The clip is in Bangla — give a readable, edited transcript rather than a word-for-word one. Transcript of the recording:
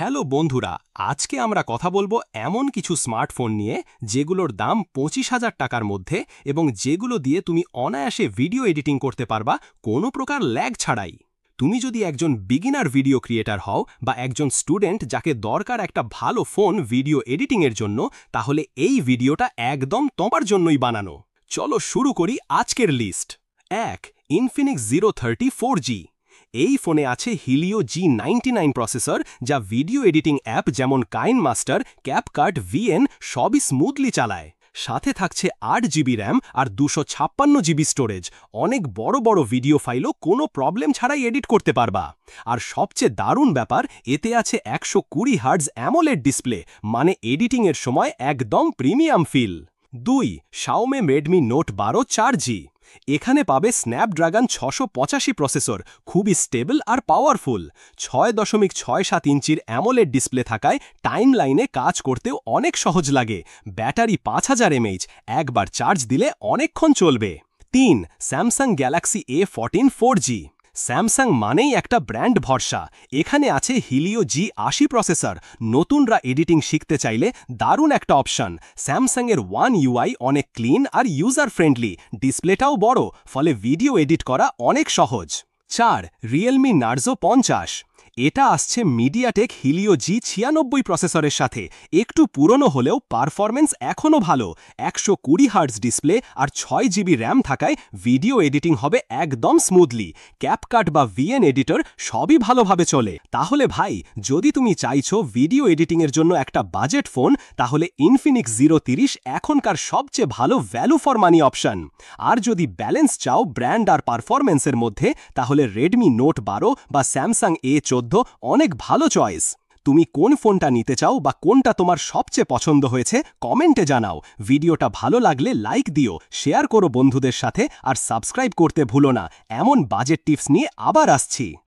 হ্যালো বন্ধুরা, আজকে আমরা কথা বলবো এমন কিছু স্মার্টফোন নিয়ে যেগুলোর দাম 25,000 টাকার মধ্যে এবং যেগুলো দিয়ে তুমি অনায়াসে ভিডিও এডিটিং করতে পারবা কোনো প্রকার ল্যাগ ছাড়াই। তুমি যদি একজন বিগিনার ভিডিও ক্রিয়েটার হও বা একজন স্টুডেন্ট যাকে দরকার একটা ভালো ফোন ভিডিও এডিটিংয়ের জন্য, তাহলে এই ভিডিওটা একদম তোমার জন্যই বানানো। চলো শুরু করি আজকের লিস্ট। 1. Infinix zero 30 4G। এই ফোনে আছে হিলিও G99 প্রসেসর, যা ভিডিও এডিটিং অ্যাপ যেমন কাইনমাস্টার, ক্যাপকাট, ভিএন সবই স্মুথলি চালায়। সাথে থাকছে 8GB র্যাম আর 256GB স্টোরেজ। অনেক বড় বড় ভিডিও ফাইলও কোনো প্রবলেম ছাড়াই এডিট করতে পারবা। আর সবচেয়ে দারুণ ব্যাপার, এতে আছে 120 হার্টজ অ্যামোলেড ডিসপ্লে, মানে এডিটিংয়ের সময় একদম premium feel. 2. Xiaomi Redmi Note 12 4G। এখানে পাবে স্ন্যাপড্রাগন 685 প্রসেসর, খুবই স্টেবল আর পাওয়ারফুল। 6.67 ইঞ্চির অ্যামোলেড ডিসপ্লে থাকায় টাইমলাইনে কাজ করতেও অনেক সহজ লাগে। ব্যাটারি 5000 mAh, একবার চার্জ দিলে অনেকক্ষণ চলবে। 3. Samsung Galaxy A14 4G। Samsung মানেই একটা ব্র্যান্ড ভরসা। এখানে আছে হিলিও G80 প্রসেসর। নতুনরা এডিটিং শিখতে চাইলে দারুণ একটা অপশন। স্যামসাংয়ের ওয়ান ইউআই অনেক ক্লিন আর ইউজার ফ্রেন্ডলি, ডিসপ্লেটাও বড়, ফলে ভিডিও এডিট করা অনেক সহজ। 4. Realme Narzo 50। এটা আসছে মিডিয়াটেক হিলিও G96 প্রসেসরের সাথে। একটু পুরনো হলেও পারফরমেন্স এখনও ভালো। 120 হার্টজ ডিসপ্লে আর 6GB র্যাম থাকায় ভিডিও এডিটিং হবে একদম স্মুথলি। ক্যাপকাট বা ভিএন এডিটর সবই ভালোভাবে চলে। তাহলে ভাই, যদি তুমি চাইছো ভিডিও এডিটিংয়ের জন্য একটা বাজেট ফোন, তাহলে ইনফিনিক্স জিরো 30 এখনকার সবচেয়ে ভালো ভ্যালু ফর মানি অপশন। আর যদি ব্যালেন্স চাও ব্র্যান্ড আর পারফরমেন্সের মধ্যে, তাহলে রেডমি নোট 12 বা স্যামসাং A14 অনেক ভালো চয়েস। তুমি কোন ফোনটা নিতে চাও বা কোনটা তোমার সবচেয়ে পছন্দ হয়েছে কমেন্টে জানাও। ভিডিওটা ভালো লাগলে লাইক দিও, শেয়ার করো বন্ধুদের সাথে আর সাবস্ক্রাইব করতে ভুলো না। এমন বাজেট টিপস নিয়ে আবার আসছি।